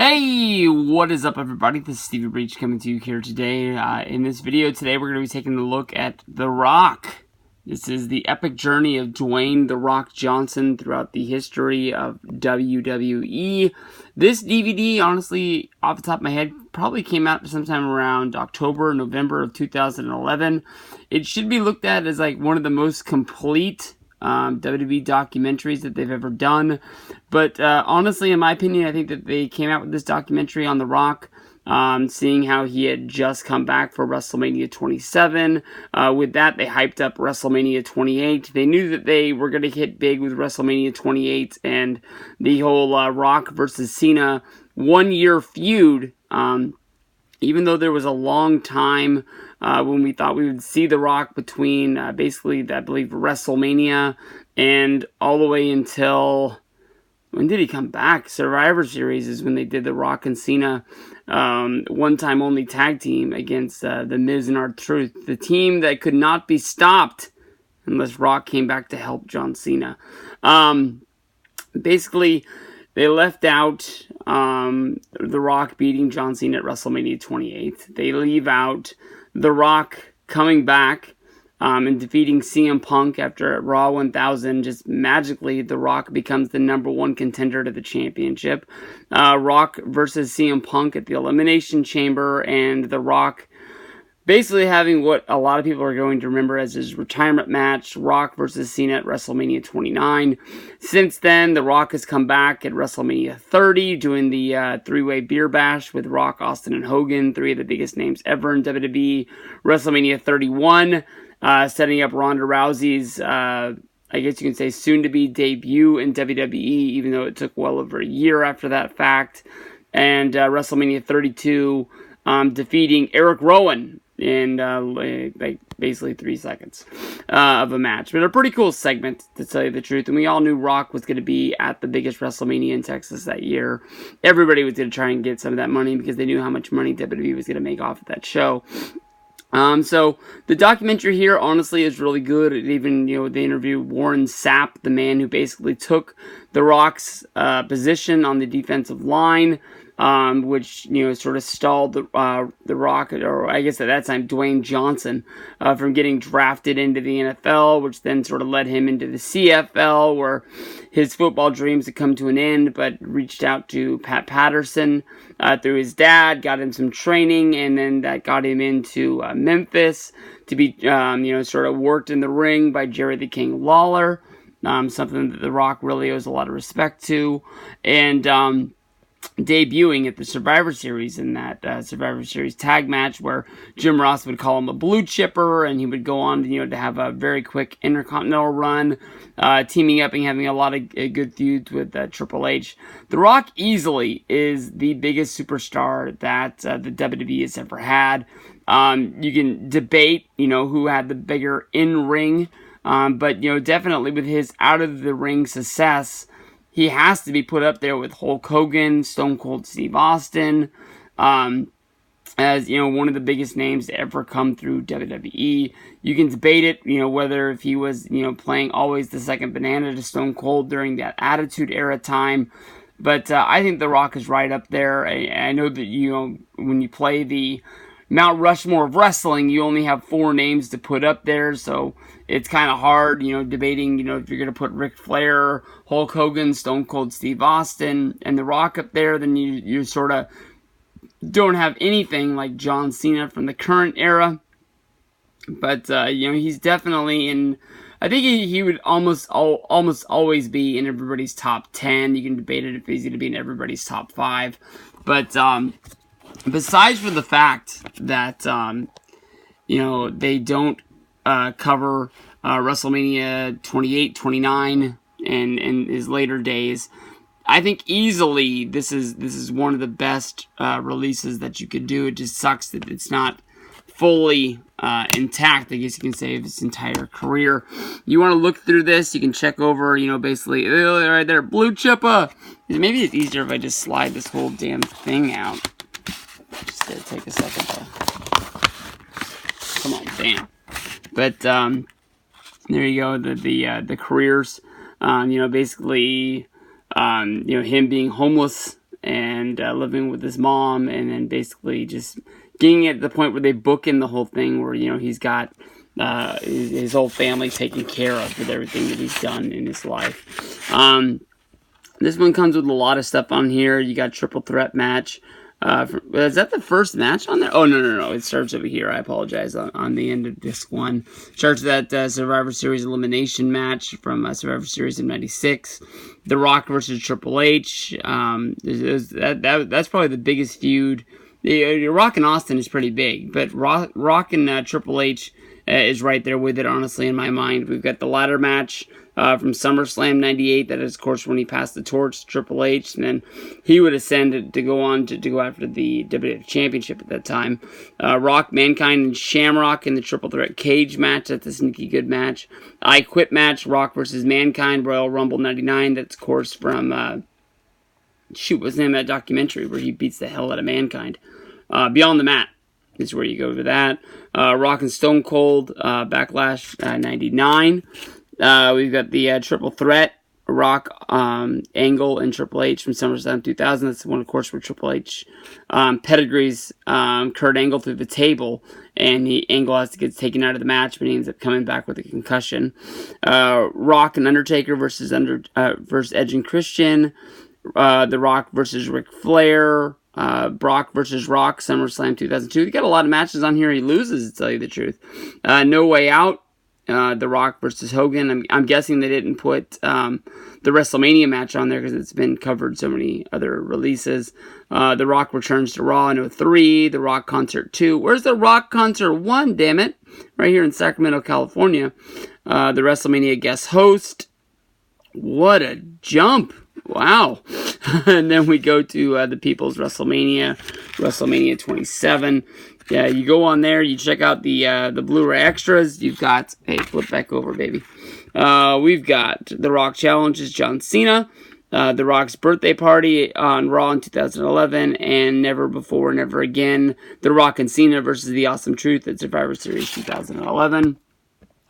Hey, what is up everybody? This is Stevie Breach coming to you here today. In this video today, we're going to be taking a look at The Rock. This is the epic journey of Dwayne "The Rock" Johnson throughout the history of WWE. This DVD, honestly, off the top of my head, probably came out sometime around October, November of 2011. It should be looked at as like one of the most complete WWE documentaries that they've ever done. But honestly, in my opinion, I think that they came out with this documentary on The Rock, seeing how he had just come back for WrestleMania 27. With that, they hyped up WrestleMania 28. They knew that they were going to hit big with WrestleMania 28 and the whole Rock versus Cena 1 year feud. Even though there was a long time when we thought we would see The Rock between basically, I believe, WrestleMania and all the way until, when did he come back? Survivor Series is when they did The Rock and Cena one-time only tag team against The Miz and R-Truth. The team that could not be stopped unless Rock came back to help John Cena. Basically, they left out The Rock beating John Cena at WrestleMania 28. They leave out The Rock coming back and defeating CM Punk after Raw 1000. Just magically, The Rock becomes the #1 contender to the championship. Rock versus CM Punk at the Elimination Chamber, and The Rock basically having what a lot of people are going to remember as his retirement match, Rock versus Cena at WrestleMania 29. Since then, The Rock has come back at WrestleMania 30, doing the three-way beer bash with Rock, Austin, and Hogan, three of the biggest names ever in WWE. WrestleMania 31, setting up Ronda Rousey's, I guess you can say, soon-to-be debut in WWE, even though it took well over a year after that fact. And WrestleMania 32, defeating Eric Rowan in like basically 3 seconds of a match. But a pretty cool segment, to tell you the truth. And we all knew Rock was going to be at the biggest WrestleMania in Texas that year. Everybody was going to try and get some of that money because they knew how much money WWE was going to make off of that show. So the documentary here, honestly, is really good. It even, they interviewed Warren Sapp, the man who basically took The Rock's position on the defensive line, which, sort of stalled the Rock, or I guess at that time, Dwayne Johnson, from getting drafted into the NFL, which then sort of led him into the CFL, where his football dreams had come to an end, but reached out to Pat Patterson through his dad, got him some training, and then that got him into Memphis to be, sort of worked in the ring by Jerry the King Lawler, something that The Rock really owes a lot of respect to, and debuting at the Survivor Series in that Survivor Series tag match where Jim Ross would call him a blue chipper, and he would go on to have a very quick Intercontinental run, teaming up and having a lot of good feuds with Triple H. The Rock easily is the biggest superstar that the WWE has ever had. You can debate, who had the bigger in-ring, but, definitely with his out-of-the-ring success, he has to be put up there with Hulk Hogan, Stone Cold Steve Austin, as, one of the biggest names to ever come through WWE. You can debate it, whether if he was, playing always the second banana to Stone Cold during that Attitude Era time. But I think The Rock is right up there. I know that, when you play the Mount Rushmore of wrestling, you only have 4 names to put up there, so it's kind of hard, debating, if you're going to put Ric Flair, Hulk Hogan, Stone Cold Steve Austin, and The Rock up there, then you sort of don't have anything like John Cena from the current era. But, he's definitely in, I think he would almost always be in everybody's top 10. You can debate it if he's going to be in everybody's top 5. But, besides for the fact that, they don't cover WrestleMania 28, 29, and his later days, I think easily this is one of the best releases that you could do. It just sucks that it's not fully intact, I guess you can say, of his entire career. You want to look through this, you can check over, basically, right there, Blue Chippa. Maybe it's easier if I just slide this whole damn thing out. Just gotta take a second though. Come on, bam. But there you go. The careers. Basically, him being homeless and living with his mom, and then basically just getting it to the point where they book in the whole thing where, he's got his whole family taken care of with everything that he's done in his life. This one comes with a lot of stuff on here. You got triple threat match. Is that the first match on there? Oh, no. It starts over here. I apologize. On the end of this one. Starts with that Survivor Series elimination match from Survivor Series in 96. The Rock versus Triple H. That's probably the biggest feud. The Rock and Austin is pretty big, but Rock and Triple H is right there with it, honestly, in my mind. We've got the ladder match from SummerSlam 98. That is, of course, when he passed the torch to Triple H, and then he would ascend to go on to go after the WWE Championship at that time. Rock, Mankind, and Shamrock in the triple threat cage match. That's a sneaky good match. I Quit match, Rock versus Mankind, Royal Rumble 99. That's, of course, from, what's the name of that documentary where he beats the hell out of Mankind? Beyond the Mat is where you go to that. Rock and Stone Cold, Backlash 99. We've got the triple threat, Rock, Angle, and Triple H from SummerSlam 2000. That's the one, of course, where Triple H pedigrees Kurt Angle through the table, and Angle has to get taken out of the match, but he ends up coming back with a concussion. Rock and Undertaker versus Edge and Christian. The Rock versus Ric Flair. Brock versus Rock, SummerSlam 2002. He got a lot of matches on here. He loses, to tell you the truth. No Way Out. The Rock versus Hogan. I'm guessing they didn't put the WrestleMania match on there because it's been covered so many other releases. The Rock returns to Raw in 2003. The Rock Concert 2. Where's the Rock Concert 1, damn it? Right here in Sacramento, California. The WrestleMania guest host. What a jump. Wow. And then we go to the People's WrestleMania 27. Yeah, you go on there, you check out the Blu-ray extras. You've got, hey, flip back over, baby. We've got The Rock challenges John Cena, The Rock's birthday party on Raw in 2011, and Never Before, Never Again, The Rock and Cena versus The Awesome Truth at Survivor Series 2011.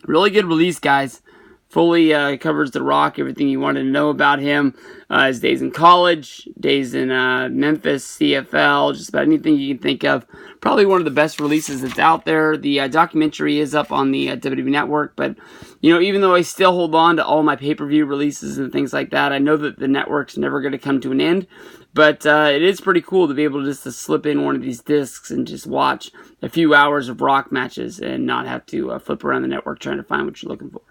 Really good release, guys. Fully covers The Rock, everything you wanted to know about him. His days in college, days in Memphis, CFL, just about anything you can think of. Probably one of the best releases that's out there. The documentary is up on the WWE Network, but even though I still hold on to all my pay-per-view releases and things like that, I know that the network's never going to come to an end. But it is pretty cool to be able just to slip in one of these discs and just watch a few hours of Rock matches and not have to flip around the network trying to find what you're looking for.